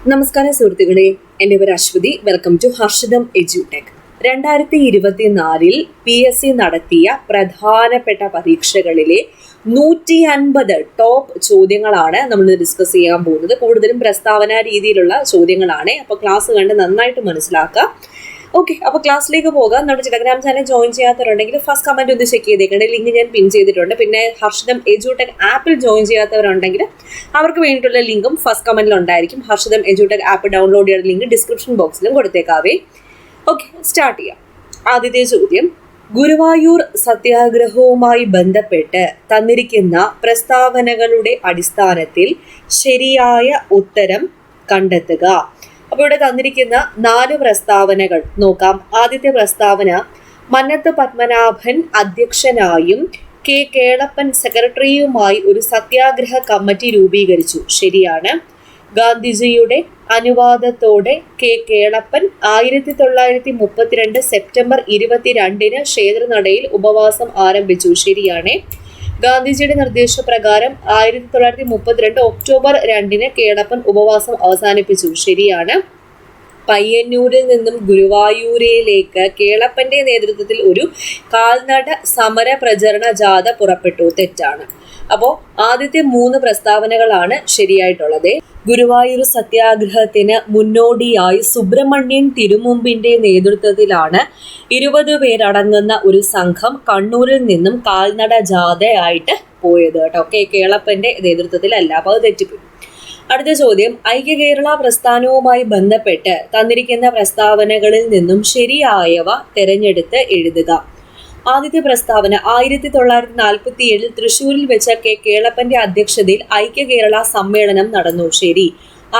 നമസ്കാരം സുഹൃത്തുക്കളെ, എൻ്റെ പേര് Aswathy. Welcome to Harshitham edutech. 2024 PSC നടത്തിയ പ്രധാനപ്പെട്ട പരീക്ഷകളിലെ 150 ടോപ്പ് ചോദ്യങ്ങളാണ് നമ്മൾ ഡിസ്കസ് ചെയ്യാൻ പോകുന്നത്. കൂടുതലും പ്രസ്താവന രീതിയിലുള്ള ചോദ്യങ്ങളാണ്. അപ്പോൾ ക്ലാസ് കണ്ട് നന്നായിട്ട് മനസ്സിലാക്കുക. ഓക്കെ, അപ്പോൾ ക്ലാസ്സിലേക്ക് പോകാം. നമ്മുടെ ടെലഗ്രാം ചാനൽ ജോയിൻ ചെയ്യാത്തവരുണ്ടെങ്കിൽ ഫസ്റ്റ് കമൻറ്റ് ഒന്ന് ചെക്ക് ചെയ്തേക്കണേ. ലിങ്ക് ഞാൻ പിൻ ചെയ്തിട്ടുണ്ട്. പിന്നെ ഹർഷിതം എഡ്യൂടെക് ആപ്പിൽ ജോയിൻ ചെയ്യാത്തവരുണ്ടെങ്കിൽ അവർക്ക് വേണ്ടിയിട്ടുള്ള ലിങ്കും ഫസ്റ്റ് കമൻറ്റിൽ ഉണ്ടായിരിക്കും. ഹർഷിതം എഡ്യൂടെക് ആപ്പ് ഡൗൺലോഡ് ചെയ്യുന്ന ലിങ്ക് ഡിസ്ക്രിപ്ഷൻ ബോക്സിലും കൊടുത്തേക്കാവേ. ഓക്കെ, സ്റ്റാർട്ട് ചെയ്യാം. ആദ്യത്തെ ചോദ്യം, ഗുരുവായൂർ സത്യാഗ്രഹവുമായി ബന്ധപ്പെട്ട് തന്നിരിക്കുന്ന പ്രസ്താവനകളുടെ അടിസ്ഥാനത്തിൽ ശരിയായ ഉത്തരം കണ്ടെത്തുക. അപ്പോൾ ഇവിടെ തന്നിരിക്കുന്ന 4 പ്രസ്താവനകൾ നോക്കാം. ആദ്യത്തെ പ്രസ്താവന, മന്നത്ത് പത്മനാഭൻ അധ്യക്ഷനായും കെ കേളപ്പൻ സെക്രട്ടറിയുമായി ഒരു സത്യാഗ്രഹ കമ്മിറ്റി രൂപീകരിച്ചു. ശരിയാണ്. ഗാന്ധിജിയുടെ അനുവാദത്തോടെ കെ കേളപ്പൻ 1932 സെപ്റ്റംബർ 22 ക്ഷേത്രനടയിൽ ഉപവാസം ആരംഭിച്ചു. ശരിയാണ്. ഗാന്ധിജിയുടെ നിർദ്ദേശപ്രകാരം 1932 ഒക്ടോബർ 2 കേളപ്പൻ ഉപവാസം അവസാനിപ്പിച്ചു. ശരിയാണ്. പയ്യന്നൂരിൽ നിന്നും ഗുരുവായൂരിലേക്ക് കേളപ്പന്റെ നേതൃത്വത്തിൽ ഒരു കാൽനട സമര പ്രചരണ ജാഥ പുറപ്പെട്ടു. തെറ്റാണ്. അപ്പോൾ ആദ്യത്തെ 3 പ്രസ്താവനകളാണ് ശരിയായിട്ടുള്ളത്. ഗുരുവായൂർ സത്യാഗ്രഹത്തിന് മുന്നോടിയായി സുബ്രഹ്മണ്യൻ തിരുമുമ്പിന്റെ നേതൃത്വത്തിലാണ് 20 പേരടങ്ങുന്ന ഒരു സംഘം കണ്ണൂരിൽ നിന്നും കാൽനട ജാഥയായിട്ട് പോയത് കേട്ടോ. കേളപ്പന്റെ നേതൃത്വത്തിലല്ല. അപ്പോൾ അത് തെറ്റിപ്പോയി. അടുത്ത ചോദ്യം, ഐക്യ കേരള പ്രസ്ഥാനവുമായി ബന്ധപ്പെട്ട് തന്നിരിക്കുന്ന പ്രസ്താവനകളിൽ നിന്നും ശരിയായവ തിരഞ്ഞെടുത്ത് എഴുതുക. ആദ്യത്തെ പ്രസ്താവന, 1947 തൃശ്ശൂരിൽ വെച്ച കെ കേളപ്പന്റെ അധ്യക്ഷതയിൽ ഐക്യ കേരള സമ്മേളനം നടന്നു. ശരി.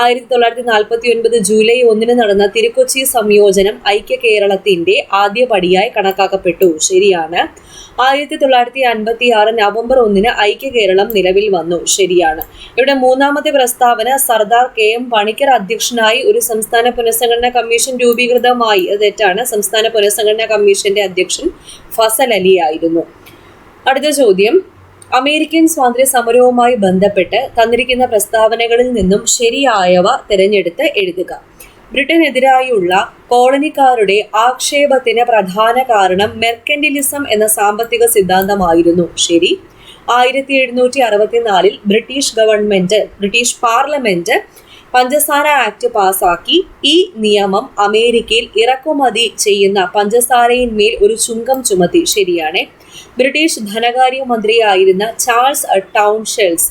1949 ജൂലൈ 1 നടന്ന തിരുക്കൊച്ചി സംയോജനം ഐക്യ കേരളത്തിന്റെ ആദ്യ പടിയായി കണക്കാക്കപ്പെട്ടു. ശരിയാണ്. 1956 നവംബർ 1 ഐക്യ കേരളം നിലവിൽ വന്നു. ശരിയാണ്. ഇവിടെ 3ാമത്തെ പ്രസ്താവന, സർദാർ KM പണിക്കർ അധ്യക്ഷനായി ഒരു സംസ്ഥാന പുനഃസംഘടനാ കമ്മീഷൻ രൂപീകൃതമായി. അത് തെറ്റാണ്. സംസ്ഥാന പുനഃസംഘടനാ കമ്മീഷന്റെ അധ്യക്ഷൻ ഫസൽ അലി ആയിരുന്നു. അടുത്ത ചോദ്യം, അമേരിക്കൻ സ്വാതന്ത്ര്യ സമരവുമായി ബന്ധപ്പെട്ട് തന്നിരിക്കുന്ന പ്രസ്താവനകളിൽ നിന്നും ശരിയായവ തിരഞ്ഞെടുത്ത് എഴുതുക. ബ്രിട്ടനെതിരായുള്ള കോളനിക്കാരുടെ ആക്ഷേപത്തിന് പ്രധാന കാരണം മെർക്കന്റിലിസം എന്ന സാമ്പത്തിക സിദ്ധാന്തമായിരുന്നു. ശരി. 1764 ബ്രിട്ടീഷ് പാർലമെന്റ് പഞ്ചസാര ആക്ട് പാസാക്കി. ഈ നിയമം അമേരിക്കയിൽ ഇറക്കുമതി ചെയ്യുന്ന പഞ്ചസാരയിന്മേൽ ഒരു ചുങ്കം ചുമത്തി. ശരിയാണ്. ബ്രിട്ടീഷ് ധനകാര്യമന്ത്രിയായിരുന്ന ചാൾസ് ടൗൺഷെൽസ്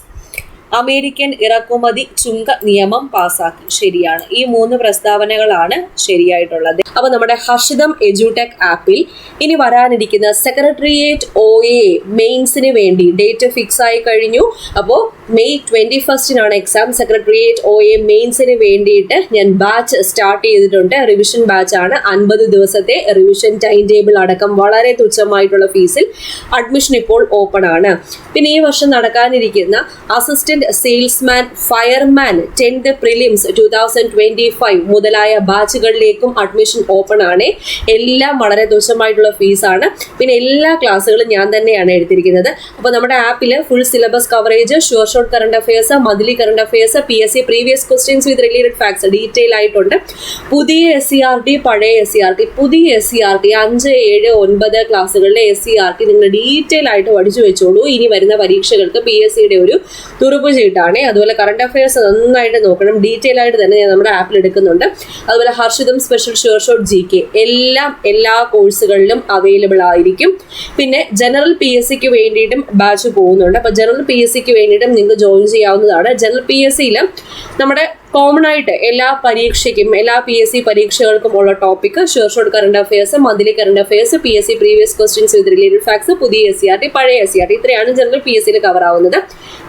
അമേരിക്കൻ ഇറക്കുമതി ചുങ്ക നിയമം പാസാക്കി. ശരിയാണ്. ഈ 3 പ്രസ്താവനകളാണ് ശരിയായിട്ടുള്ളത്. അപ്പോൾ നമ്മുടെ ഹർഷിതം എഡ്യൂടെക് ആപ്പിൽ ഇനി വരാനിരിക്കുന്ന സെക്രട്ടേറിയറ്റ് OA മെയിൻസിന് വേണ്ടി ഡേറ്റ് ഫിക്സ് ആയി കഴിഞ്ഞു. അപ്പോൾ മെയ് 21 എക്സാം. സെക്രട്ടേറിയറ്റ് OA മെയിൻസിന് വേണ്ടിയിട്ട് ഞാൻ ബാച്ച് സ്റ്റാർട്ട് ചെയ്തിട്ടുണ്ട്. റിവിഷൻ ബാച്ച് ആണ്. 50 ദിവസത്തെ റിവിഷൻ ടൈം ടേബിൾ അടക്കം വളരെ തുച്ഛമായിട്ടുള്ള ഫീസിൽ അഡ്മിഷൻ ഇപ്പോൾ ഓപ്പൺ ആണ്. പിന്നെ ഈ വർഷം നടക്കാനിരിക്കുന്ന assistant salesman, fireman 10th prelims 2025 മുതലായ ബാച്ചുകളിലേക്കും അഡ്മിഷൻ ഓപ്പൺ ആണ്. എല്ലാം വളരെ തുച്ഛമായിട്ടുള്ള ഫീസാണ്. പിന്നെ എല്ലാ ക്ലാസ്സുകളും ഞാൻ തന്നെയാണ് എടുത്തിരിക്കുന്നത്. അപ്പോൾ നമ്മുടെ ആപ്പിൽ full syllabus coverage, sure short current affairs, monthly current affairs, PSC previous questions with related facts detail ആയിട്ടുണ്ട്. പുതിയ SCRT, പഴയ SCRT, പുതിയ SCRT 5, 7, 9 ക്ലാസ്സുകളിലെ SCRT നിങ്ങൾ ഡീറ്റെയിൽ ആയിട്ട് പഠിച്ചു വെച്ചോളൂ. ഇനി വരുന്ന പരീക്ഷകൾക്ക് PSCയുടെ ഒരു തുറപ്പ് ചീട്ടാണ്. അതുപോലെ കറണ്ട് അഫയേഴ്സ് നന്നായിട്ട് നോക്കണം. ഡീറ്റെയിൽ ആയിട്ട് തന്നെ ഞാൻ നമ്മുടെ ആപ്പിൽ എടുക്കുന്നുണ്ട്. അതുപോലെ Harshitham special sure short GK എല്ലാം എല്ലാ കോഴ്സുകളിലും അവൈലബിൾ ആയിരിക്കും. പിന്നെ ജനറൽ PSCക്ക് വേണ്ടിയിട്ടും ബാച്ച് പോകുന്നുണ്ട്. അപ്പോൾ ജനറൽ PSCക്ക് വേണ്ടിയിട്ടും നിങ്ങൾക്ക് ജോയിൻ ചെയ്യാവുന്നതാണ്. ജനറൽ PSCയിൽ നമ്മുടെ കോമൺ ആയിട്ട് എല്ലാ പരീക്ഷയ്ക്കും, എല്ലാ PSC പരീക്ഷകൾക്കും ഉള്ള topic sure short current affairs, monthly current affairs, PSC previous questions with related facts, പുതിയ SCRT, പഴയ SCRT, ഇത്രയാണ് ജനറൽ PSCയിൽ കവർ ആവുന്നത്.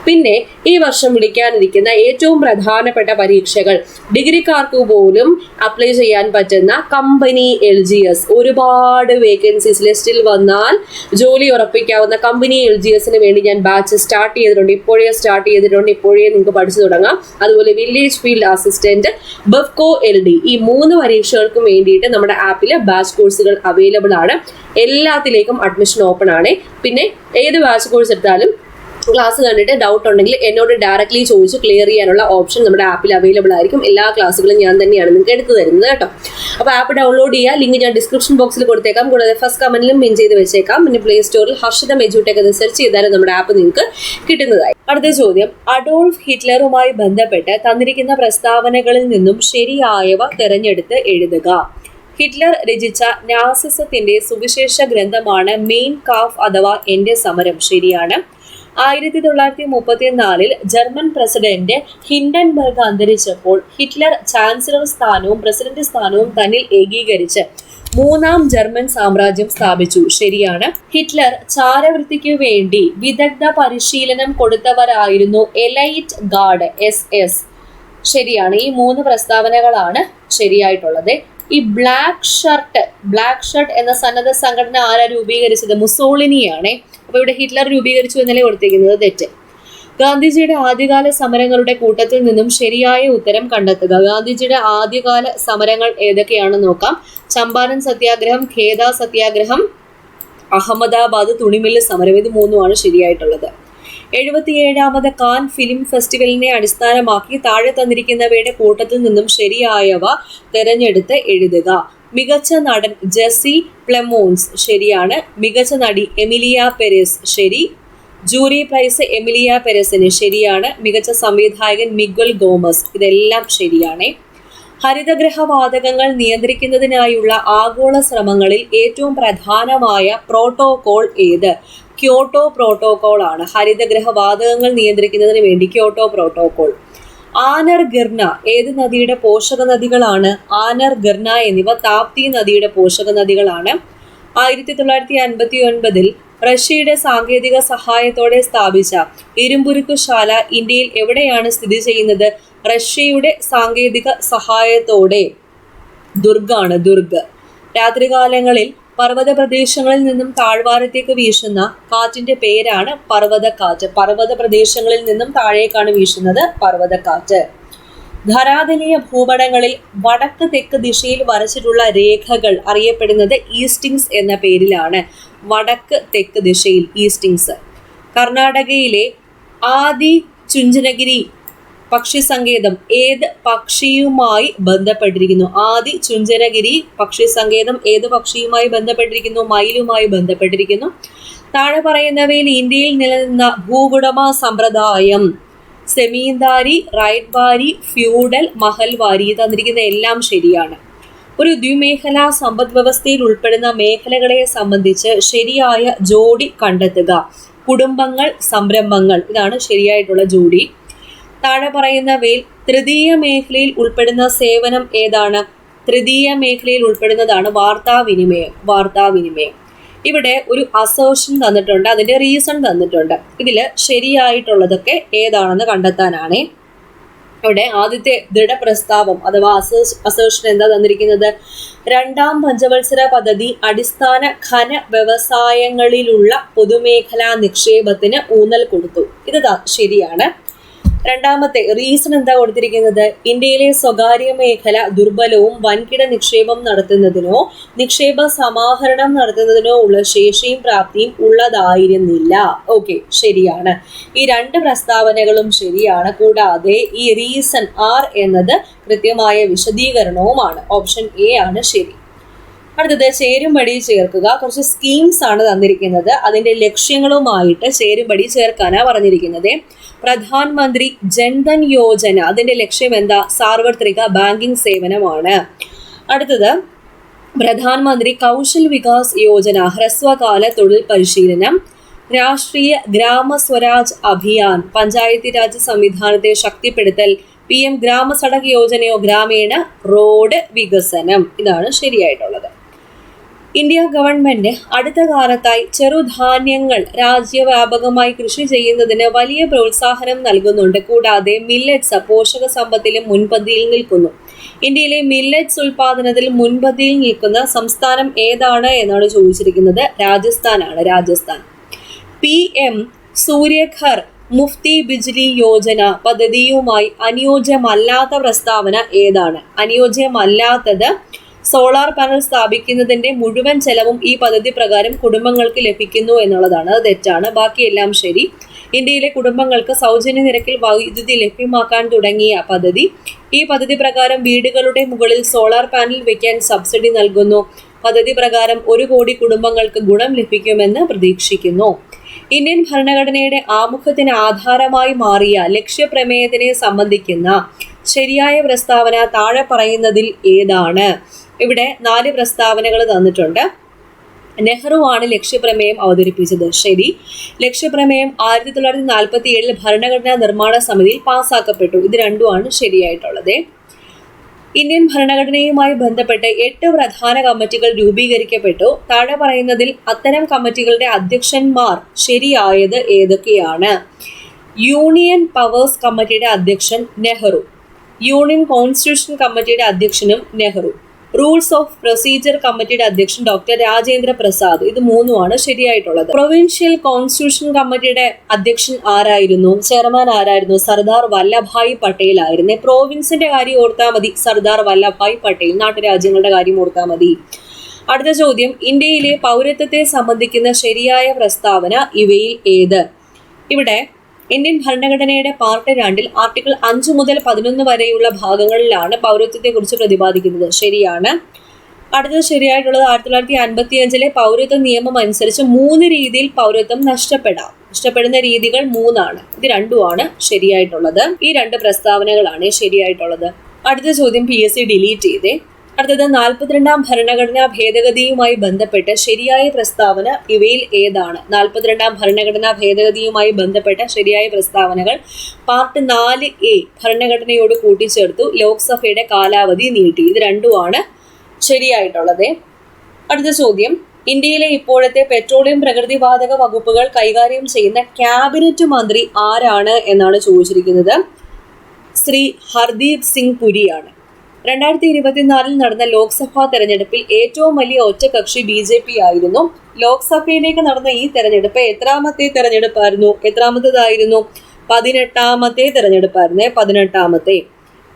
പിന്നെ ഈ വർഷം വിളിക്കാനിരിക്കുന്ന ഏറ്റവും പ്രധാനപ്പെട്ട പരീക്ഷകൾ, ഡിഗ്രിക്കാർക്ക് പോലും അപ്ലൈ ചെയ്യാൻ പറ്റുന്ന കമ്പനി LGS, ഒരുപാട് വേക്കൻസീസ് ലിസ്റ്റിൽ വന്നാൽ ജോലി ഉറപ്പിക്കാവുന്ന കമ്പനി LGSന് വേണ്ടി ഞാൻ ബാച്ച് സ്റ്റാർട്ട് ചെയ്തിട്ടുണ്ട്. ഇപ്പോഴേ നിങ്ങൾക്ക് പഠിച്ചു തുടങ്ങാം. അതുപോലെ village field assistant, Bevco LD, ഈ 3 പരീക്ഷകൾക്കും വേണ്ടിയിട്ട് നമ്മുടെ ആപ്പിൽ ബാച്ച് കോഴ്സുകൾ അവൈലബിൾ ആണ്. എല്ലാത്തിലേക്കും അഡ്മിഷൻ ഓപ്പൺ ആണ്. പിന്നെ ഏത് ബാച്ച് കോഴ്സ് എടുത്താലും ക്ലാസ് കണ്ടിട്ട് ഡൗട്ട് ഉണ്ടെങ്കിൽ എന്നോട് ഡയറക്റ്റ്ലി ചോദിച്ച് ക്ലിയർ ചെയ്യാനുള്ള ഓപ്ഷൻ നമ്മുടെ ആപ്പിൽ അവൈലബിൾ ആയിരിക്കും. എല്ലാ ക്ലാസ്സുകളും ഞാൻ തന്നെയാണ് നിങ്ങൾക്ക് എടുത്തു തരുന്നത് കേട്ടോ. അപ്പോൾ ആപ്പ് ഡൗൺലോഡ് ചെയ്യുക. ലിങ്ക് ഞാൻ ഡിസ്ക്രിപ്ഷൻ ബോക്സിൽ കൊടുത്തേക്കാം. കൂടാതെ ഫസ്റ്റ് കമന്റിലും പിൻ ചെയ്ത് വെച്ചേക്കാം. പിന്നെ പ്ലേ സ്റ്റോറിൽ ഹർഷിതം എഡ്യൂടെക് എന്ന് സെർച്ച് ചെയ്താലും നമ്മുടെ ആപ്പ് നിങ്ങൾക്ക് കിട്ടുന്നതായി. അടുത്ത ചോദ്യം, അഡോൾഫ് ഹിറ്റ്ലറുമായി ബന്ധപ്പെട്ട് തന്നിരിക്കുന്ന പ്രസ്താവനകളിൽ നിന്നും ശരിയായവ തിരഞ്ഞെടുത്ത് എഴുതുക. ഹിറ്റ്ലർ രചിച്ച നാസിസത്തിന്റെ സുവിശേഷ ഗ്രന്ഥമാണ് മെയിൻ കാഫ് അഥവാ എന്റെ സമരം. ശരിയാണ്. 1934 ജർമ്മൻ പ്രസിഡന്റ് ഹിൻഡൻബർഗ് അന്തരിച്ചപ്പോൾ ഹിറ്റ്ലർ ചാൻസലർ സ്ഥാനവും പ്രസിഡന്റ് സ്ഥാനവും തന്നിൽ ഏകീകരിച്ച് മൂന്നാം ജർമ്മൻ സാമ്രാജ്യം സ്ഥാപിച്ചു. ശരിയാണ്. ഹിറ്റ്ലർ ചാരവൃത്തിക്കു വേണ്ടി വിദഗ്ധ പരിശീലനം കൊടുത്തവരായിരുന്നു എലൈറ്റ് ഗാർഡ് SS. ശരിയാണ്. ഈ 3 പ്രസ്താവനകളാണ് ശരിയായിട്ടുള്ളത്. ഈ ബ്ലാക്ക് ഷർട്ട് എന്ന സന്നദ്ധ സംഘടന ആരാ രൂപീകരിച്ചത്? മുസോളിനിയാണ്. അപ്പൊ ഇവിടെ ഹിറ്റ്ലർ രൂപീകരിച്ചു എന്നല്ലേ കൊടുത്തിരിക്കുന്നത്? തെറ്റ്. ഗാന്ധിജിയുടെ ആദ്യകാല സമരങ്ങളുടെ കൂട്ടത്തിൽ നിന്നും ശരിയായ ഉത്തരം കണ്ടെത്തുക. ഗാന്ധിജിയുടെ ആദ്യകാല സമരങ്ങൾ ഏതൊക്കെയാണെന്ന് നോക്കാം. ചമ്പാരൻ സത്യാഗ്രഹം, ഖേദ സത്യാഗ്രഹം, അഹമ്മദാബാദ് തുണിമില്ല് സമരം. ഇത് 3 ശരിയായിട്ടുള്ളത്. 77ാമത് കാൻ ഫിലിം ഫെസ്റ്റിവലിനെ അടിസ്ഥാനമാക്കി താഴെ തന്നിരിക്കുന്നവയുടെ കൂട്ടത്തിൽ നിന്നും ശരിയായവ തിരഞ്ഞെടുത്ത് എഴുതുക. മികച്ച നടൻ ജെസ്സി പ്ലെമോൺസ്. ശരിയാണ്. മികച്ച നടി എമിലിയ പെരേസ്. ശരി. ജൂറി പ്രൈസ് എമിലിയ പെരസിന്. ശരിയാണ്. മികച്ച സംവിധായകൻ മിഗ്വൽ ഗോമസ്. ഇതെല്ലാം ശരിയാണ്. ഹരിതഗ്രഹവാതകങ്ങൾ നിയന്ത്രിക്കുന്നതിനായുള്ള ആഗോള ശ്രമങ്ങളിൽ ഏറ്റവും പ്രധാനമായ പ്രോട്ടോകോൾ ഏത്? ക്യോട്ടോ പ്രോട്ടോകോൾ ആണ്. ഹരിതഗ്രഹവാതകങ്ങൾ നിയന്ത്രിക്കുന്നതിന് വേണ്ടി ക്യോട്ടോ പ്രോട്ടോകോൾ. ആനർ ഗിർന ഏത് നദിയുടെ പോഷക നദികളാണ്? ആനർ ഗിർന എന്നിവ താപ്തി നദിയുടെ പോഷക നദികളാണ്. 1959 റഷ്യയുടെ സാങ്കേതിക സഹായത്തോടെ സ്ഥാപിച്ച ഇരുമ്പുരുക്കുശാല ഇന്ത്യയിൽ എവിടെയാണ് സ്ഥിതി ചെയ്യുന്നത്? റഷ്യയുടെ സാങ്കേതിക സഹായത്തോടെ. ദുർഗാണ്. ദുർഗ്. രാത്രികാലങ്ങളിൽ പർവ്വത പ്രദേശങ്ങളിൽ നിന്നും താഴ്വാരത്തേക്ക് വീശുന്ന കാറ്റിന്റെ പേരാണ് പർവ്വതക്കാറ്റ്. പർവ്വത പ്രദേശങ്ങളിൽ നിന്നും താഴേക്കാണ് വീശുന്നത് പർവ്വതക്കാറ്റ്. ധരാതലീയ ഭൂപടങ്ങളിൽ വടക്ക് തെക്ക് ദിശയിൽ വരച്ചിട്ടുള്ള രേഖകൾ അറിയപ്പെടുന്നത് ഈസ്റ്റിങ്സ് എന്ന പേരിലാണ്. വടക്ക് തെക്ക് ദിശയിൽ ഈസ്റ്റിങ്സ്. കർണാടകയിലെ ആദി ചുഞ്ചനഗിരി പക്ഷി സങ്കേതം ഏത് പക്ഷിയുമായി ബന്ധപ്പെട്ടിരിക്കുന്നു? ആദി ചുഞ്ചനഗിരി പക്ഷി സങ്കേതം ഏത് പക്ഷിയുമായി ബന്ധപ്പെട്ടിരിക്കുന്നു? മയിലുമായി ബന്ധപ്പെട്ടിരിക്കുന്നു. താഴെ പറയുന്നവയിൽ ഇന്ത്യയിൽ നിലനിന്ന ഭൂവുടമ സമ്പ്രദായം സെമീന്ദാരി, റൈറ്റ്വാരി, ഫ്യൂഡൽ, മഹൽവാരി. തന്നിരിക്കുന്ന എല്ലാം ശരിയാണ്. ഒരു ദ്വിമേഖലാ സമ്പദ് വ്യവസ്ഥയിൽ ഉൾപ്പെടുന്ന മേഖലകളെ സംബന്ധിച്ച് ശരിയായ ജോഡി കണ്ടെത്തുക. കുടുംബങ്ങൾ, സംരംഭങ്ങൾ. ഇതാണ് ശരിയായിട്ടുള്ള ജോഡി. താഴെ പറയുന്നവയിൽ തൃതീയ മേഖലയിൽ ഉൾപ്പെടുന്ന സേവനം ഏതാണ്? തൃതീയ മേഖലയിൽ ഉൾപ്പെടുന്നതാണ് വാർത്താവിനിമയം. ഇവിടെ ഒരു അസേർഷൻ തന്നിട്ടുണ്ട്, അതിന്റെ റീസൺ തന്നിട്ടുണ്ട്. ഇതിൽ ശരിയായിട്ടുള്ളതൊക്കെ ഏതാണെന്ന് കണ്ടെത്താനാണ്. ഇവിടെ ആദ്യത്തെ ദൃഢപ്രസ്താവം അഥവാ അസേർഷൻ എന്താ തന്നിരിക്കുന്നത്? 2ാം പഞ്ചവത്സര പദ്ധതി അടിസ്ഥാന ഖന വ്യവസായങ്ങളിലുള്ള പൊതുമേഖലാ നിക്ഷേപത്തിന് ഊന്നൽ കൊടുത്തു. ഇത് ശരിയാണ്. രണ്ടാമത്തെ റീസൺ എന്താ കൊടുത്തിരിക്കുന്നത്? ഇന്ത്യയിലെ സ്വകാര്യ മേഖല ദുർബലവും വൻകിട നിക്ഷേപം നടത്തുന്നതിനോ നിക്ഷേപ സമാഹരണം നടത്തുന്നതിനോ ഉള്ള ശേഷിയും പ്രാപ്തിയും ഉള്ളതായിരുന്നില്ല. ഓക്കെ, ശരിയാണ്. ഈ 2 പ്രസ്താവനകളും ശരിയാണ്. കൂടാതെ ഈ റീസൺ R എന്നത് കൃത്യമായ വിശദീകരണവുമാണ്. ഓപ്ഷൻ A ആണ് ശരി. അടുത്തത് ചേരുംപടി ചേർക്കുക. കുറച്ച് സ്കീംസ് ആണ് തന്നിരിക്കുന്നത്. അതിന്റെ ലക്ഷ്യങ്ങളുമായിട്ട് ചേരുംപടി ചേർക്കാനാണ് പറഞ്ഞിരിക്കുന്നത്. പ്രധാനമന്ത്രി ജൻധൻ യോജന, അതിന്റെ ലക്ഷ്യം എന്താ? സാർവത്രിക ബാങ്കിംഗ് സേവനമാണ്. അടുത്തത് പ്രധാനമന്ത്രി കൗശൽ വികാസ് യോജന, ഹ്രസ്വകാല തൊഴിൽ പരിശീലനം. രാഷ്ട്രീയ ഗ്രാമ സ്വരാജ് അഭിയാൻ, പഞ്ചായത്തി രാജ് സംവിധാനത്തെ ശക്തിപ്പെടുത്തൽ. PM ഗ്രാമ സഡക് യോജനയോ ഗ്രാമീണ റോഡ് വികസനം. ഇതാണ് ശരിയായിട്ടുള്ളത്. ഇന്ത്യ ഗവൺമെന്റ് അടുത്ത കാലത്തായി ചെറുധാന്യങ്ങൾ രാജ്യവ്യാപകമായി കൃഷി ചെയ്യുന്നതിന് വലിയ പ്രോത്സാഹനം നൽകുന്നുണ്ട്. കൂടാതെ മില്ലറ്റ്സ് പോഷക സമ്പത്തിലും മുൻപന്തിയിൽ നിൽക്കുന്നു. ഇന്ത്യയിലെ മില്ലറ്റ്സ് ഉൽപാദനത്തിൽ മുൻപന്തിയിൽ നിൽക്കുന്ന സംസ്ഥാനം ഏതാണ് എന്നാണ് ചോദിച്ചിരിക്കുന്നത്. രാജസ്ഥാനാണ്. രാജസ്ഥാൻ. PM സൂര്യഘർ മുഫ്തി ബിജ്ലി യോജന പദ്ധതിയുമായി അനുയോജ്യമല്ലാത്ത പ്രസ്താവന ഏതാണ്? അനുയോജ്യമല്ലാത്തത് സോളാർ പാനൽ സ്ഥാപിക്കുന്നതിന്റെ മുഴുവൻ ചെലവും ഈ പദ്ധതി പ്രകാരം കുടുംബങ്ങൾക്ക് ലഭിക്കുന്നു എന്നുള്ളതാണ്. അത് തെറ്റാണ്. ബാക്കിയെല്ലാം ശരി. ഇന്ത്യയിലെ കുടുംബങ്ങൾക്ക് സൗജന്യ നിരക്കിൽ വൈദ്യുതി ലഭ്യമാക്കാൻ തുടങ്ങിയ പദ്ധതി. ഈ പദ്ധതി പ്രകാരം വീടുകളുടെ മുകളിൽ സോളാർ പാനൽ വയ്ക്കാൻ സബ്സിഡി നൽകുന്നു. പദ്ധതി പ്രകാരം 1 കോടി കുടുംബങ്ങൾക്ക് ഗുണം ലഭിക്കുമെന്ന് പ്രതീക്ഷിക്കുന്നു. ഇന്ത്യൻ ഭരണഘടനയുടെ ആമുഖത്തിന് ആധാരമായി മാറിയ ലക്ഷ്യപ്രമേയത്തിനെ സംബന്ധിക്കുന്ന ശരിയായ പ്രസ്താവന താഴെ പറയുന്നതിൽ ഏതാണ്? ഇവിടെ 4 പ്രസ്താവനകൾ തന്നിട്ടുണ്ട്. നെഹ്റുവാണ് ലക്ഷ്യപ്രമേയം അവതരിപ്പിച്ചത്. ശരി. ലക്ഷ്യപ്രമേയം 1947 ഭരണഘടനാ നിർമ്മാണ സമിതിയിൽ പാസ്സാക്കപ്പെട്ടു. ഇത് രണ്ടുമാണ് ശരിയായിട്ടുള്ളത്. ഇന്ത്യൻ ഭരണഘടനയുമായി ബന്ധപ്പെട്ട് 8 പ്രധാന കമ്മിറ്റികൾ രൂപീകരിക്കപ്പെട്ടു. താഴെ പറയുന്നതിൽ അത്തരം കമ്മിറ്റികളുടെ അധ്യക്ഷന്മാർ ശരിയായത് ഏതൊക്കെയാണ്? യൂണിയൻ പവേഴ്സ് കമ്മിറ്റിയുടെ അധ്യക്ഷൻ നെഹ്റു. യൂണിയൻ കോൺസ്റ്റിറ്റ്യൂഷൻ കമ്മിറ്റിയുടെ അധ്യക്ഷനും നെഹ്റു. റൂൾസ് ഓഫ് പ്രൊസീജിയർ കമ്മിറ്റിയുടെ അധ്യക്ഷൻ ഡോക്ടർ രാജേന്ദ്ര പ്രസാദ്. ഇത് 3 ശരിയായിട്ടുള്ളത്. പ്രൊവിൻഷ്യൽ കോൺസ്റ്റിറ്റ്യൂഷൻ കമ്മിറ്റിയുടെ അധ്യക്ഷൻ ആരായിരുന്നു? ചെയർമാൻ ആരായിരുന്നു? സർദാർ വല്ലഭായ് പട്ടേൽ ആയിരുന്നു. പ്രോവിൻസിന്റെ കാര്യം ഓർത്താൽ മതി, സർദാർ വല്ലഭായ് പട്ടേൽ. നാട്ടുരാജ്യങ്ങളുടെ കാര്യം ഓർത്താൽ മതി. അടുത്ത ചോദ്യം, ഇന്ത്യയിലെ പൗരത്വത്തെ സംബന്ധിക്കുന്ന ശരിയായ പ്രസ്താവന ഇവയിൽ ഏത്? ഇവിടെ ഇന്ത്യൻ ഭരണഘടനയുടെ പാർട്ട് 2 ആർട്ടിക്കിൾ 5 മുതൽ 11 വരെയുള്ള ഭാഗങ്ങളിലാണ് പൗരത്വത്തെക്കുറിച്ച് പ്രതിപാദിക്കുന്നത്. ശരിയാണ്. അടുത്തത് ശരിയായിട്ടുള്ളത് 1955 പൗരത്വ നിയമം അനുസരിച്ച് 3 രീതിയിൽ പൗരത്വം നഷ്ടപ്പെടുന്ന രീതികൾ 3. ഇത് 2 ശരിയായിട്ടുള്ളത്. ഈ 2 പ്രസ്താവനകളാണ് ശരിയായിട്ടുള്ളത്. അടുത്ത ചോദ്യം PSC ഡിലീറ്റ് ചെയ്തേ. അടുത്തത് 42ാം ഭരണഘടനാ ഭേദഗതിയുമായി ബന്ധപ്പെട്ട് ശരിയായ പ്രസ്താവന ഇവയിൽ ഏതാണ്? 42ാം ഭരണഘടനാ ഭേദഗതിയുമായി ബന്ധപ്പെട്ട ശരിയായ പ്രസ്താവനകൾ പാർട്ട് 4A ഭരണഘടനയോട് കൂട്ടിച്ചേർത്തു. ലോക്സഭയുടെ കാലാവധി നീട്ടി. ഇത് 2 ശരിയായിട്ടുള്ളത്. അടുത്ത ചോദ്യം, ഇന്ത്യയിലെ ഇപ്പോഴത്തെ പെട്രോളിയം പ്രകൃതിവാതക വകുപ്പുകൾ കൈകാര്യം ചെയ്യുന്ന ക്യാബിനറ്റ് മന്ത്രി ആരാണ് എന്നാണ് ചോദിച്ചിരിക്കുന്നത്. ശ്രീ ഹർദീപ് സിംഗ് പുരിയാണ്. 2024 നടന്ന ലോക്സഭാ തെരഞ്ഞെടുപ്പിൽ ഏറ്റവും വലിയ ഒറ്റകക്ഷി BJP ആയിരുന്നു. ലോക്സഭയിലേക്ക് നടന്ന ഈ തെരഞ്ഞെടുപ്പ് എത്രാമത്തെ തെരഞ്ഞെടുപ്പായിരുന്നു? 18ാമത്തെ തെരഞ്ഞെടുപ്പായിരുന്നു. 18ാമത്തെ.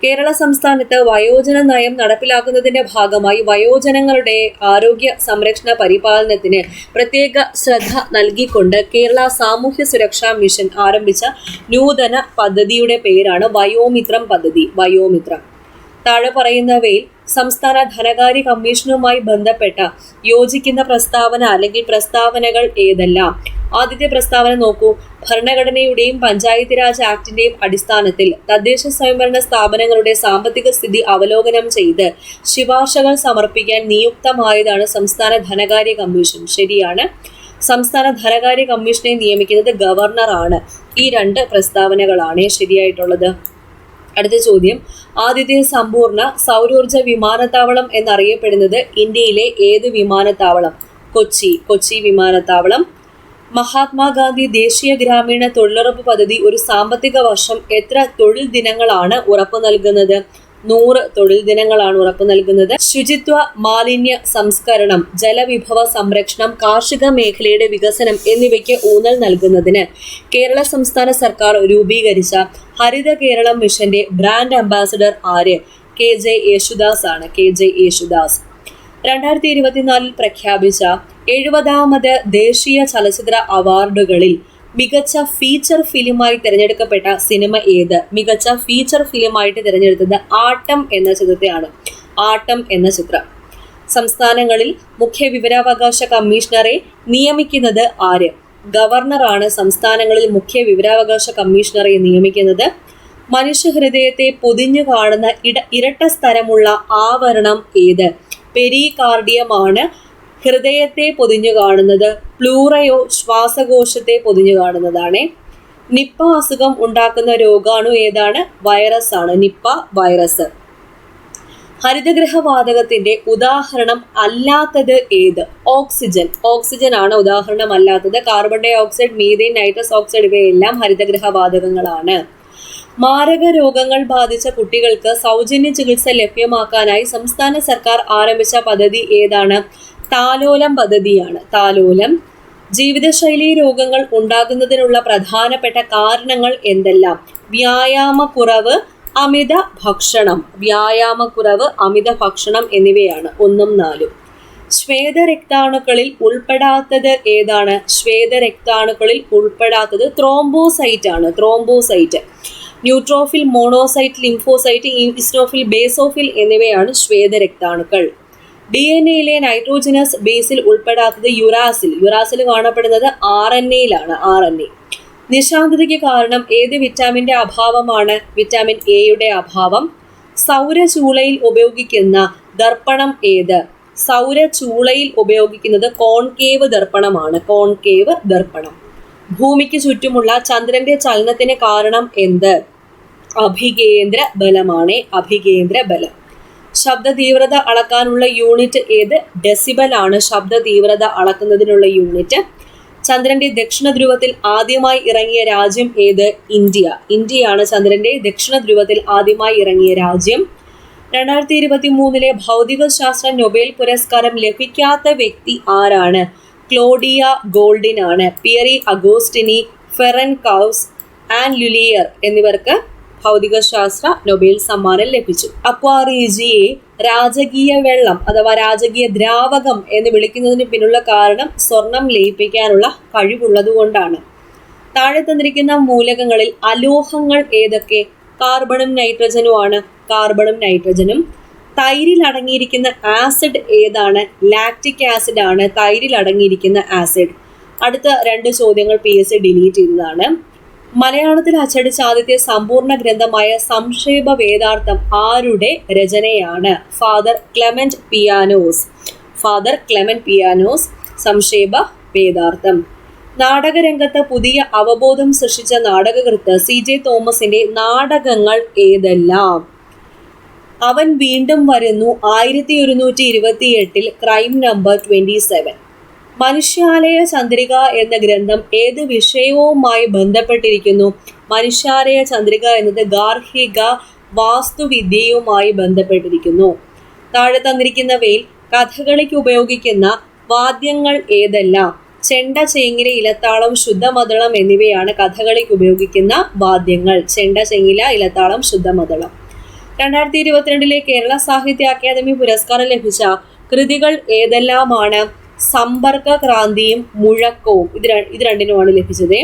കേരള സംസ്ഥാനത്ത് വയോജന നയം നടപ്പിലാക്കുന്നതിന്റെ ഭാഗമായി വയോജനങ്ങളുടെ ആരോഗ്യ സംരക്ഷണ പരിപാലനത്തിന് പ്രത്യേക ശ്രദ്ധ നൽകിക്കൊണ്ട് കേരള സാമൂഹ്യ സുരക്ഷാ മിഷൻ ആരംഭിച്ച നൂതന പദ്ധതിയുടെ പേരാണ് വയോമിത്രം പദ്ധതി. വയോമിത്രം. താഴെ പറയുന്നവയിൽ സംസ്ഥാന ധനകാര്യ കമ്മീഷനുമായി ബന്ധപ്പെട്ട യോജിക്കുന്ന പ്രസ്താവന അല്ലെങ്കിൽ പ്രസ്താവനകൾ ഏതെല്ലാം? ആദ്യത്തെ പ്രസ്താവന നോക്കൂ. ഭരണഘടനയുടെയും പഞ്ചായത്ത് രാജ് ആക്ടിന്റെയും അടിസ്ഥാനത്തിൽ തദ്ദേശ സ്വയംഭരണ സ്ഥാപനങ്ങളുടെ സാമ്പത്തിക സ്ഥിതി അവലോകനം ചെയ്ത് ശുപാർശകൾ സമർപ്പിക്കാൻ നിയുക്തമായതാണ് സംസ്ഥാന ധനകാര്യ കമ്മീഷൻ. ശരിയാണ്. സംസ്ഥാന ധനകാര്യ കമ്മീഷനെ നിയമിക്കുന്നത് ഗവർണറാണ്. ഈ 2 പ്രസ്താവനകളാണ് ശരിയായിട്ടുള്ളത്. അടുത്ത ചോദ്യം, ആദ്യത്തെ സമ്പൂർണ്ണ സൗരോർജ വിമാനത്താവളം എന്നറിയപ്പെടുന്നത് ഇന്ത്യയിലെ ഏത് വിമാനത്താവളം? കൊച്ചി വിമാനത്താവളം. മഹാത്മാഗാന്ധി ദേശീയ ഗ്രാമീണ തൊഴിലുറപ്പ് പദ്ധതി ഒരു സാമ്പത്തിക വർഷം എത്ര തൊഴിൽ ദിനങ്ങളാണ് ഉറപ്പു നൽകുന്നത്? 100 തൊഴിൽ ദിനങ്ങളാണ് ഉറപ്പു നൽകുന്നത്. ശുചിത്വ, മാലിന്യ സംസ്കരണം, ജലവിഭവ സംരക്ഷണം, കാർഷിക മേഖലയുടെ വികസനം എന്നിവയ്ക്ക് ഊന്നൽ നൽകുന്നതിന് കേരള സംസ്ഥാന സർക്കാർ രൂപീകരിച്ച ഹരിത കേരളം മിഷന്റെ ബ്രാൻഡ് അംബാസിഡർ ആര്? KJ യേശുദാസ് ആണ്. KJ യേശുദാസ്. 2024 പ്രഖ്യാപിച്ച 70ാമത് ദേശീയ ചലച്ചിത്ര അവാർഡുകളിൽ മികച്ച ഫീച്ചർ ഫിലിമായി തിരഞ്ഞെടുക്കപ്പെട്ട സിനിമ ഏത്? മികച്ച ഫീച്ചർ ഫിലിമായിട്ട് തിരഞ്ഞെടുത്തത് ആട്ടം എന്ന ചിത്രത്തെയാണ്. ആട്ടം എന്ന ചിത്രം. സംസ്ഥാനങ്ങളിൽ മുഖ്യ വിവരാവകാശ കമ്മീഷണറെ നിയമിക്കുന്നത് ആര്? ഗവർണറാണ് സംസ്ഥാനങ്ങളിൽ മുഖ്യ വിവരാവകാശ കമ്മീഷണറെ നിയമിക്കുന്നത്. മനുഷ്യഹൃദയത്തെ പൊതിഞ്ഞു കാണുന്ന ഇരട്ട സ്ഥലമുള്ള ആവരണം ഏത്? പെരികാർഡിയമാണ് ഹൃദയത്തെ പൊതിഞ്ഞു കാണുന്നത്. പ്ലൂറയോ ശ്വാസകോശത്തെ പൊതിഞ്ഞു കാണുന്നതാണ്. നിപ്പ അസുഖം ഉണ്ടാക്കുന്ന രോഗാണു ഏതാണ്? വൈറസ് ആണ്. Nipah virus. ഹരിതഗൃഹവാതകത്തിന്റെ ഉദാഹരണം അല്ലാത്തത് ഏത്? ഓക്സിജൻ ആണ് ഉദാഹരണം അല്ലാത്തത്. Carbon dioxide, methane, nitrous oxide ഇവയെല്ലാം ഹരിതഗൃഹവാതകങ്ങളാണ്. മാരക രോഗങ്ങൾ ബാധിച്ച കുട്ടികൾക്ക് സൗജന്യ ചികിത്സ ലഭ്യമാക്കാനായി സംസ്ഥാന സർക്കാർ ആരംഭിച്ച പദ്ധതി ഏതാണ്? താലോലം പദ്ധതിയാണ്. താലോലം. ജീവിതശൈലി രോഗങ്ങൾ ഉണ്ടാകുന്നതിനുള്ള പ്രധാനപ്പെട്ട കാരണങ്ങൾ എന്തെല്ലാം? വ്യായാമക്കുറവ്, അമിത ഭക്ഷണം എന്നിവയാണ് 1, 4. ശ്വേതരക്താണുക്കളിൽ ഉൾപ്പെടാത്തത് ഏതാണ്? ശ്വേതരക്താണുക്കളിൽ ഉൾപ്പെടാത്തത് ത്രോംബോസൈറ്റ് ആണ്. Thrombocyte. Neutrophil, monocyte, lymphocyte, eosinophil, basophil എന്നിവയാണ് ശ്വേതരക്താണുക്കൾ. DNA നൈട്രോജനസ് ബേസിൽ ഉൾപ്പെടാത്തത് യുറാസിൽ. യുറാസിൽ കാണപ്പെടുന്നത് RNA-യിലാണ്. RNA. നിശാന്തതയ്ക്ക് കാരണം ഏത് വിറ്റാമിന്റെ അഭാവമാണ്? വിറ്റാമിൻ എയുടെ അഭാവം. സൗരചൂളയിൽ ഉപയോഗിക്കുന്ന ദർപ്പണം ഏത്? സൗരചൂളയിൽ ഉപയോഗിക്കുന്നത് കോൺകേവ് ദർപ്പണമാണ്. കോൺകേവ് ദർപ്പണം. ഭൂമിക്ക് ചുറ്റുമുള്ള ചന്ദ്രന്റെ ചലനത്തിന് കാരണം എന്ത്? അഭികേന്ദ്ര ബലമാണ്. അഭികേന്ദ്ര ബലം. ശബ്ദ തീവ്രത അളക്കാനുള്ള യൂണിറ്റ് ഏത്? ഡെസിബൽ ആണ് ശബ്ദ തീവ്രത അളക്കുന്നതിനുള്ള യൂണിറ്റ്. ചന്ദ്രന്റെ ദക്ഷിണ ധ്രുവത്തിൽ ആദ്യമായി ഇറങ്ങിയ രാജ്യം ഏത്? ഇന്ത്യ. ഇന്ത്യയാണ് ചന്ദ്രന്റെ ദക്ഷിണ ധ്രുവത്തിൽ ആദ്യമായി ഇറങ്ങിയ രാജ്യം. 2023 ഭൗതിക ശാസ്ത്ര നൊബേൽ പുരസ്കാരം ലഭിക്കാത്ത വ്യക്തി ആരാണ്? ക്ലോഡിയ ഗോൾഡിൻ ആണ്. Pierre Agostini, Ferran cows, an L'Huillier എന്നിവർക്ക് ഭൗതികശാസ്ത്ര നൊബേൽ സമ്മാനം ലഭിച്ചു. അക്വാറീജിയെ രാജകീയ വെള്ളം അഥവാ രാജകീയ ദ്രാവകം എന്ന് വിളിക്കുന്നതിന് പിന്നുള്ള കാരണം സ്വർണം ലയിപ്പിക്കാനുള്ള കഴിവുള്ളതുകൊണ്ടാണ്. താഴെ തന്നിരിക്കുന്ന മൂലകങ്ങളിൽ അലോഹങ്ങൾ ഏതൊക്കെ? കാർബണും നൈട്രജനുമാണ്. കാർബണും നൈട്രജനും. തൈരിൽ അടങ്ങിയിരിക്കുന്ന ആസിഡ് ഏതാണ്? ലാക്റ്റിക് ആസിഡ് ആണ് തൈരിൽ അടങ്ങിയിരിക്കുന്ന ആസിഡ്. അടുത്ത 2 ചോദ്യങ്ങൾ PSC ഡിലീറ്റ് ചെയ്തതാണ്. മലയാളത്തിൽ അച്ചടിച്ച ആദ്യത്തെ സമ്പൂർണ്ണ ഗ്രന്ഥമായ സംക്ഷേപ വേദാർത്ഥം ആരുടെ രചനയാണ്? Father Clement Pianius. Father Clement Pianius. സംക്ഷേപ വേദാർത്ഥം. നാടകരംഗത്ത് പുതിയ അവബോധം സൃഷ്ടിച്ച നാടകകൃത്ത് CJ തോമസിന്റെ നാടകങ്ങൾ ഏതെല്ലാം? അവൻ വീണ്ടും വരുന്നു 1128, ക്രൈം നമ്പർ 27. മനുഷ്യാലയ ചന്ദ്രിക എന്ന ഗ്രന്ഥം ഏത് വിഷയവുമായി ബന്ധപ്പെട്ടിരിക്കുന്നു? മനുഷ്യാലയ ചന്ദ്രിക എന്നത് ഗാർഹിക വാസ്തുവിദ്യയുമായി ബന്ധപ്പെട്ടിരിക്കുന്നു. താഴെ തന്നിരിക്കുന്നവയിൽ കഥകളിക്ക് ഉപയോഗിക്കുന്ന വാദ്യങ്ങൾ ഏതെല്ലാം? ചെണ്ട, ചേങ്ങില, ഇലത്താളം, ശുദ്ധമദ്ദളം എന്നിവയാണ് കഥകളിക്ക് ഉപയോഗിക്കുന്ന വാദ്യങ്ങൾ. ചെണ്ട, ചേങ്ങില, ഇലത്താളം, ശുദ്ധമദ്ദളം. 2022 കേരള സാഹിത്യ അക്കാദമി പുരസ്കാരം ലഭിച്ച കൃതികൾ ഏതെല്ലാമാണ്? സമ്പർക്ക ക്രാന്തിയും മുഴക്കവും. ഇത് രണ്ടിനുമാണ് ലഭിച്ചത്.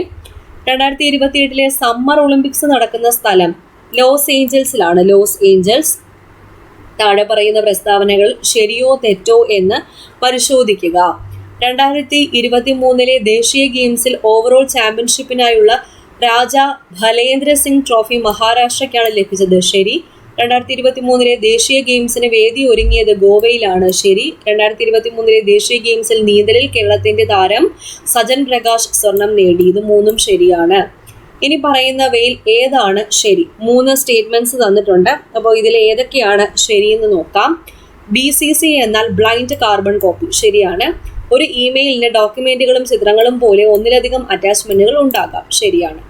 2028 സമ്മർ ഒളിമ്പിക്സ് നടക്കുന്ന സ്ഥലം ലോസ് ഏഞ്ചൽസിലാണ്. Los Angeles. താഴെ പറയുന്ന പ്രസ്താവനകൾ ശരിയോ തെറ്റോ എന്ന് പരിശോധിക്കുക. 2023 ദേശീയ ഗെയിംസിൽ ഓവറോൾ ചാമ്പ്യൻഷിപ്പിനായുള്ള രാജ ഭലേന്ദ്ര സിംഗ് ട്രോഫി മഹാരാഷ്ട്രയ്ക്കാണ് ലഭിച്ചത്. ശരി. 2023 ദേശീയ ഗെയിംസിന് വേദി ഒരുങ്ങിയത് ഗോവയിലാണ്. ശരി. 2023 ദേശീയ ഗെയിംസിൽ നീന്തലിൽ കേരളത്തിന്റെ താരം സജൻ പ്രകാശ് സ്വർണം നേടി. ഇത് 3ഉം ശരിയാണ്. ഇനി പറയുന്നവയിൽ ഏതാണ് ശരി? 3 സ്റ്റേറ്റ്മെന്റ്സ് തന്നിട്ടുണ്ട്. അപ്പോൾ ഇതിൽ ഏതൊക്കെയാണ് ശരിയെന്ന് നോക്കാം. BCC എന്നാൽ ബ്ലൈൻഡ് കാർബൺ കോപ്പി. ശരിയാണ്. ഒരു ഇമെയിലിന് ഡോക്യുമെന്റുകളും ചിത്രങ്ങളും പോലെ ഒന്നിലധികം അറ്റാച്ച്മെന്റുകൾ ഉണ്ടാകാം. ശരിയാണ്.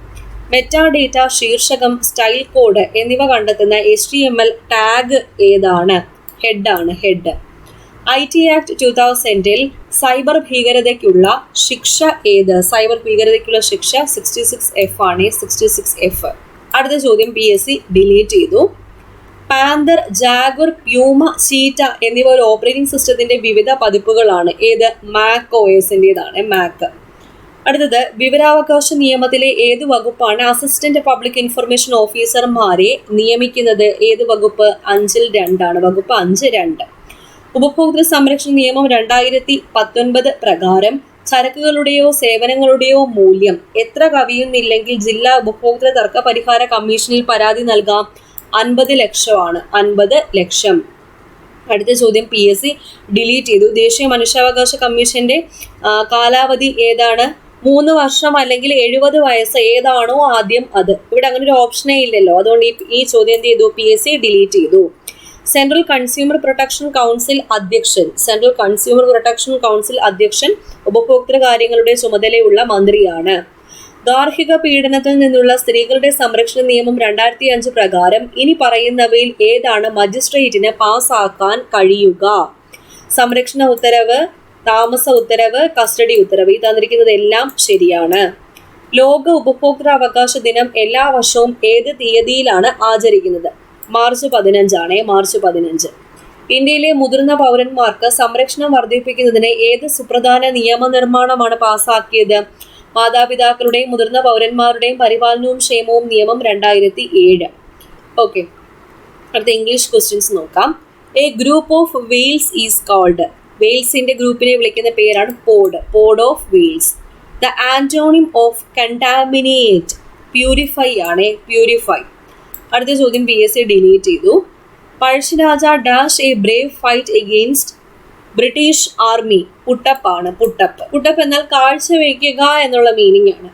മെറ്റാഡേറ്റ, ശീർഷകം, സ്റ്റൈൽ കോഡ് എന്നിവ കണ്ടെത്തുന്ന HTML ടാഗ് ഏതാണ്? ഹെഡാണ്. ഹെഡ്. IT ആക്ട് 2000 സൈബർ ഭീകരതയ്ക്കുള്ള ശിക്ഷ ഏത്? സൈബർ ഭീകരതയ്ക്കുള്ള ശിക്ഷ 66F ആണ്. 66F. അടുത്ത ചോദ്യം PSC ഡിലീറ്റ് ചെയ്തു. പാന്തർ, ജാഗുർ, പ്യൂമ, ചീറ്റ എന്നിവ ഒരു ഓപ്പറേറ്റിംഗ് സിസ്റ്റത്തിന്റെ വിവിധ പതിപ്പുകളാണ്. ഏത്? മാക് OSന്റേതാണ്. മാക്. അടുത്തത് വിവരാവകാശ നിയമത്തിലെ ഏത് വകുപ്പാണ് അസിസ്റ്റന്റ് പബ്ലിക് ഇൻഫർമേഷൻ ഓഫീസർമാരെ നിയമിക്കുന്നത്? ഏത് വകുപ്പ്? 5-2 വകുപ്പ് 5-2. ഉപഭോക്തൃ സംരക്ഷണ നിയമം 2019 പ്രകാരം ചരക്കുകളുടെയോ സേവനങ്ങളുടെയോ മൂല്യം എത്ര കവിയുന്നില്ലെങ്കിൽ ജില്ലാ ഉപഭോക്തൃ തർക്ക പരിഹാര കമ്മീഷനിൽ പരാതി നൽകാം? 50 ലക്ഷമാണ്. 50 ലക്ഷം. അടുത്ത ചോദ്യം PSC ഡിലീറ്റ് ചെയ്തു. ദേശീയ മനുഷ്യാവകാശ കമ്മീഷന്റെ കാലാവധി ഏതാണ്? 3 വർഷം അല്ലെങ്കിൽ 70 വയസ്സ്. ഏതാണോ ആദ്യം അത്. ഇവിടെ അങ്ങനെ ഒരു ഓപ്ഷനേ ഇല്ലല്ലോ. അതുകൊണ്ട് ഈ ചോദ്യം എന്ത് ചെയ്തു? PSC ഡിലീറ്റ് ചെയ്തു. സെൻട്രൽ കൺസ്യൂമർ പ്രൊട്ടക്ഷൻ കൗൺസിൽ അധ്യക്ഷൻ. സെൻട്രൽ കൺസ്യൂമർ പ്രൊട്ടക്ഷൻ കൗൺസിൽ അധ്യക്ഷൻ ഉപഭോക്തൃ കാര്യങ്ങളുടെ ചുമതലയുള്ള മന്ത്രിയാണ്. ഗാർഹിക പീഡനത്തിൽ നിന്നുള്ള സ്ത്രീകളുടെ സംരക്ഷണ നിയമം 2005 പ്രകാരം ഇനി പറയുന്നവയിൽ ഏതാണ് മജിസ്ട്രേറ്റിന് പാസ്സാക്കാൻ കഴിയുക? സംരക്ഷണ ഉത്തരവ്, താമസ ഉത്തരവ്, കസ്റ്റഡി ഉത്തരവ്. ഈ തന്നിരിക്കുന്നതെല്ലാം ശരിയാണ്. ലോക ഉപഭോക്തൃ അവകാശ ദിനം എല്ലാ വർഷവും ഏത് തീയതിയിലാണ് ആചരിക്കുന്നത്? മാർച്ച് 15 ആണ്. മാർച്ച് 15. ഇന്ത്യയിലെ മുതിർന്ന പൗരന്മാർക്ക് സംരക്ഷണം വർദ്ധിപ്പിക്കുന്നതിന് ഏത് സുപ്രധാന നിയമനിർമ്മാണമാണ് പാസാക്കിയത്? മാതാപിതാക്കളുടെയും മുതിർന്ന പൗരന്മാരുടെയും പരിപാലനവും ക്ഷേമവും നിയമം 2007. ഓക്കെ, അടുത്ത ഇംഗ്ലീഷ് ക്വസ്റ്റ്യൻസ് നോക്കാം. A group of Wales is called. വെയിൽസിന്റെ ഗ്രൂപ്പിനെ വിളിക്കുന്ന പേരാണ് pod of Wales. The antonym of contaminate purify ആണ്, പ്യൂരിഫൈ. അടുത്ത ചോദ്യം PSC ഡിലീറ്റ് ചെയ്തു. Pazhassiraja dash A Brave fight against British army. Put up put up എന്നാൽ കാഴ്ചവെക്കുക എന്നുള്ള മീനിങ് ആണ്.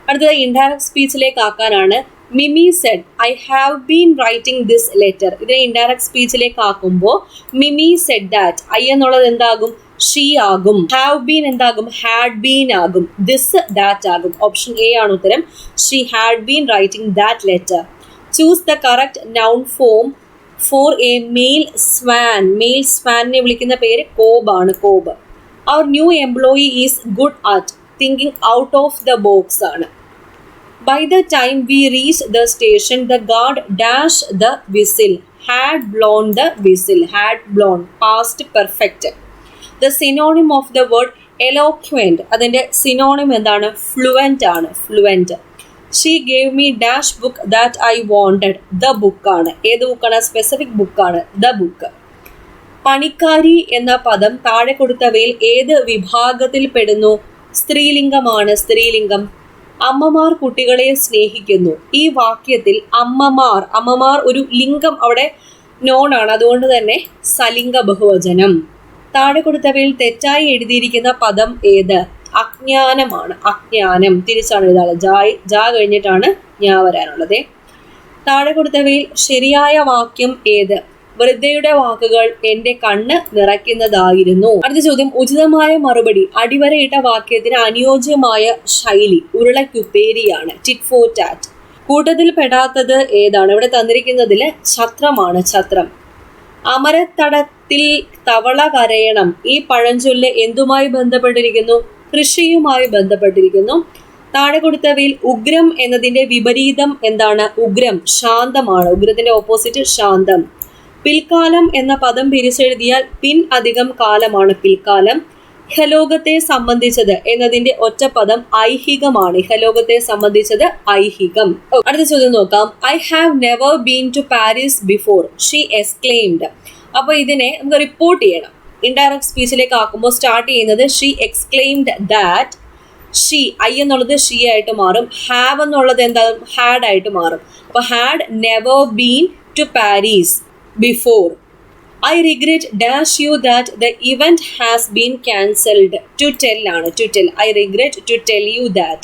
അടുത്തത് indirect സ്പീച്ചിലേക്ക് ആക്കാനാണ്. Mimi said I have been writing this letter. ഇതിനെ ഇൻഡയറക്റ്റ് സ്പീച്ചിലേക്ക് ആക്കുമ്പോൾ മിമി സെഡ് ദാറ്റ്, ഐ എന്നുള്ളത് എന്താകും? ഷീ ആകും. ഹാവ് ബീൻ എന്താകും? ഹാഡ് ബീൻ ആകും. ദിസ് ദാറ്റ് ആകും. ഓപ്ഷൻ എ ആണ് ഉത്തരം. She had been writing that letter. Choose the correct noun form for a male swan. Male സ്വാനിനെ വിളിക്കുന്ന പേര് cob. Our new employee is good at thinking out of the box ആണ്. By the time we reached the station, the guard dashed the whistle. Had blown the whistle. Had blown. Past perfect. The synonym of the word eloquent. അതിൻ്റെ synonym എന്താണ്? Fluent ആണ്. Fluent. She gave me dash book that I wanted. The book ആണ്. ഏത് ബുക്കാണ്? Specific ബുക്കാണ്. The book. പണിക്കാരി എന്ന പദം താഴെ കൊടുത്തവയിൽ ഏത് വിഭാഗത്തിൽ പെടുന്നു? സ്ത്രീലിംഗമാണ്. സ്ത്രീലിംഗം. അമ്മമാർ കുട്ടികളെ സ്നേഹിക്കുന്നു. ഈ വാക്യത്തിൽ അമ്മമാർ ഒരു ലിംഗം അവിടെ നോൺ ആണ്, അതുകൊണ്ട് തന്നെ സലിംഗ ബഹുവചനം. താഴെ കൊടുത്തവയിൽ തെറ്റായി എഴുതിയിരിക്കുന്ന പദം ഏത്? അജ്ഞാനമാണ്. അജ്ഞാനം തിരിച്ചാണ് എഴുതാറ്. ജാ കഴിഞ്ഞിട്ടാണ് ഞാ വരാനുള്ളത്. താഴെ കൊടുത്തവയിൽ ശരിയായ വാക്യം ഏത്? വൃദ്ധയുടെ വാക്കുകൾ എന്റെ കണ്ണ് നിറയ്ക്കുന്നതായിരുന്നു. അടുത്ത ചോദ്യം, ഉചിതമായ മറുപടി. അടിവരയിട്ട വാക്യത്തിന് അനുയോജ്യമായ ശൈലി ഉരുളക്കുപ്പേരിയാണ്. Tit four tat. കൂട്ടത്തിൽ പെടാത്തത് ഏതാണ്? ഇവിടെ തന്നിരിക്കുന്നതില് ഛത്രമാണ്. ഛത്രം. അമരത്തടത്തിൽ തവള കരയണം. ഈ പഴഞ്ചൊല്ല് എന്തുമായി ബന്ധപ്പെട്ടിരിക്കുന്നു? കൃഷിയുമായി ബന്ധപ്പെട്ടിരിക്കുന്നു. താഴെ കൊടുത്തവയിൽ ഉഗ്രം എന്നതിന്റെ വിപരീതം എന്താണ്? ഉഗ്രം ശാന്തമാണ്. ഉഗ്രത്തിന്റെ ഓപ്പോസിറ്റ് ശാന്തം. പിൽക്കാലം എന്ന പദം പിരിച്ചെഴുതിയാൽ പിൻ അധികം കാലമാണ് പിൽക്കാലം. ഇഹലോകത്തെ സംബന്ധിച്ചത് എന്നതിന്റെ ഒറ്റപ്പദം ഐഹികമാണ്. ഇഹലോകത്തെ സംബന്ധിച്ചത് ഐഹികം. അടുത്ത ചോദ്യം നോക്കാം. I have never been to Paris before she exclaimed. അപ്പൊ ഇതിനെ നമുക്ക് റിപ്പോർട്ട് ചെയ്യണം. ഇൻഡയറക്റ്റ് സ്പീച്ചിലേക്ക് ആക്കുമ്പോൾ സ്റ്റാർട്ട് ചെയ്യുന്നത് she exclaimed that. She I എന്നുള്ളത് ഷീ ആയിട്ട് മാറും. ഹാവ് എന്നുള്ളത് എന്താകും? ഹാഡ് ആയിട്ട് മാറും. അപ്പൊ had never been to Paris before. I regret dash you that the event has been cancelled. To tell ആണ്. To tell. I regret to tell you that.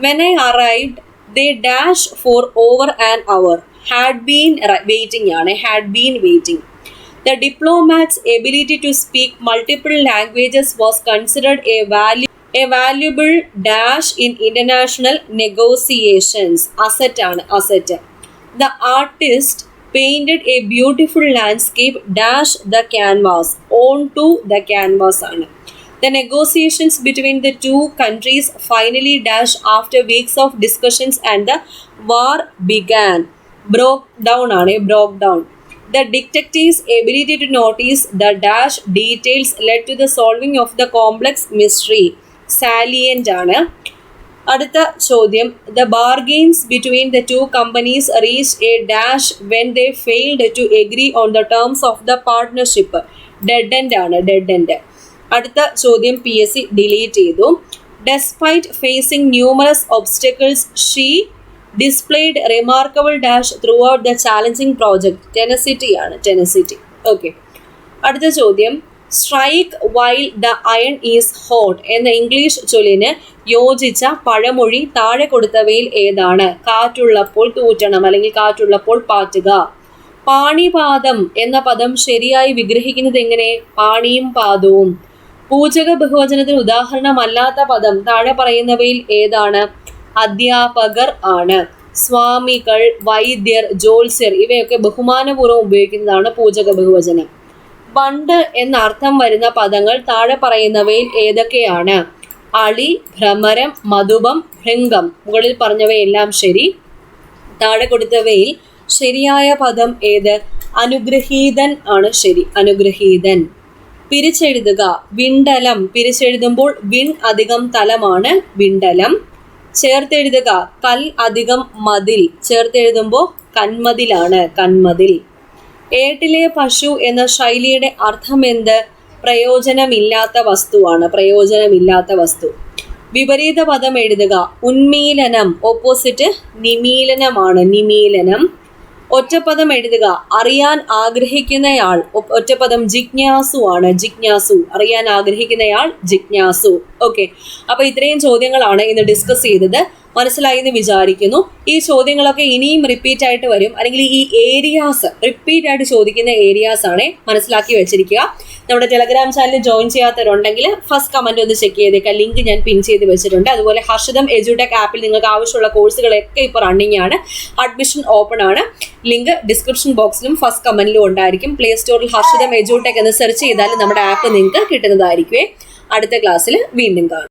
When I arrived, they dash for over an hour. Had been waiting ആണ്. Had been waiting. The diplomat's ability to speak multiple languages was considered a valuable dash in international negotiations. Asset ആണ്. Asset. The artist painted a beautiful landscape dash the canvas. onto the canvas ആണ്. The negotiations between the two countries finally dash after weeks of discussions and the war began. broke down ആണ്. broke down. The detective's ability to notice the dash details led to the solving of the complex mystery. salient ആണ്. അടുത്ത ചോദ്യം, the bargains between the two companies reach a dash when they failed to agree on the terms of the partnership. Dead end ആണ്. Dead end. അടുത്ത ചോദ്യം PSC delete ചെയ്തു. Despite facing numerous obstacles she displayed remarkable dash throughout the challenging project. Tenacity ആണ്. Tenacity. Okay. അടുത്ത ചോദ്യം, strike while the iron is hot എന്ന English ചൊല്ലിന് യോജിച്ച പഴമൊഴി താഴെ കൊടുത്തവയിൽ ഏതാണ്? കാറ്റുള്ളപ്പോൾ തൂറ്റണം അല്ലെങ്കിൽ കാറ്റുള്ളപ്പോൾ പാറ്റുക. പാണിപാദം എന്ന പദം ശരിയായി വിഗ്രഹിക്കുന്നത് എങ്ങനെ? പാണിയും പാദവും. പൂജക ബഹുവചനത്തിന് ഉദാഹരണമല്ലാത്ത പദം താഴെ പറയുന്നവയിൽ ഏതാണ്? അധ്യാപകർ ആണ്. സ്വാമികൾ, വൈദ്യർ, ജ്യോത്സ്യർ ഇവയൊക്കെ ബഹുമാനപൂർവ്വം ഉപയോഗിക്കുന്നതാണ് പൂജക ബഹുവചനം. ബണ്ട് എന്ന അർത്ഥം വരുന്ന പദങ്ങൾ താഴെ പറയുന്നവയിൽ ഏതൊക്കെയാണ്? അളി, ഭ്രമരം, മധുപം, ഭൃംഗം. മുകളിൽ പറഞ്ഞവയെല്ലാം ശരി. താഴെ കൊടുത്തവയിൽ ശരിയായ പദം ഏത്? അനുഗ്രഹീതൻ ആണ് ശരി, അനുഗ്രഹീതൻ. പിരിച്ചെഴുതുക വിണ്ടലം, പിരിച്ചെഴുതുമ്പോൾ വിൺ അധികം തലമാണ് വിണ്ടലം. ചേർത്തെഴുതുക കൽ അധികം മതിൽ, ചേർത്തെഴുതുമ്പോൾ കന്മതിലാണ് കന്മതിൽ. ഏട്ടിലെ പശു എന്ന ശൈലിയുടെ അർത്ഥം എന്ത്? പ്രയോജനമില്ലാത്ത വസ്തുവാണ്, പ്രയോജനമില്ലാത്ത വസ്തു. വിപരീത പദം എഴുതുക ഉന്മീലനം, ഓപ്പോസിറ്റ് നിമീലനമാണ് നിമീലനം. ഒറ്റപ്പദം എഴുതുക അറിയാൻ ആഗ്രഹിക്കുന്നയാൾ, ഒറ്റപ്പദം ജിജ്ഞാസു ആണ് ജിജ്ഞാസു, അറിയാൻ ആഗ്രഹിക്കുന്നയാൾ ജിജ്ഞാസു. ഓക്കെ, അപ്പൊ ഇത്രയും ചോദ്യങ്ങളാണ് ഇന്ന് ഡിസ്കസ് ചെയ്തത്. മനസ്സിലായി എന്ന് വിചാരിക്കുന്നു. ഈ ചോദ്യങ്ങളൊക്കെ ഇനിയും റിപ്പീറ്റ് ആയിട്ട് വരും, അല്ലെങ്കിൽ ഈ ഏരിയാസ് റിപ്പീറ്റ് ആയിട്ട് ചോദിക്കുന്ന ഏരിയാസ് ആണ്, മനസ്സിലാക്കി വെച്ചിരിക്കുക. നമ്മുടെ ടെലഗ്രാം ചാനൽ ജോയിൻ ചെയ്യാത്തവരുണ്ടെങ്കിൽ ഫസ്റ്റ് കമന്റ് ഒന്ന് ചെക്ക് ചെയ്തേക്കാം, ലിങ്ക് ഞാൻ പിൻ ചെയ്ത് വെച്ചിട്ടുണ്ട്. അതുപോലെ ഹർഷിതം എഡ്യൂടെക് ആപ്പിൽ നിങ്ങൾക്ക് ആവശ്യമുള്ള കോഴ്സുകളൊക്കെ ഇപ്പോൾ റണ്ണിങ് ആണ്, അഡ്മിഷൻ ഓപ്പൺ ആണ്. ലിങ്ക് ഡിസ്ക്രിപ്ഷൻ ബോക്സിലും ഫസ്റ്റ് കമന്റിലും ഉണ്ടായിരിക്കും. പ്ലേ സ്റ്റോറിൽ ഹർഷിതം എഡ്യൂടെക് എന്ന് സെർച്ച് ചെയ്താൽ നമ്മുടെ ആപ്പ് നിങ്ങൾക്ക് കിട്ടുന്നതായിരിക്കും. അടുത്ത ക്ലാസ്സിൽ വീണ്ടും കാണാം.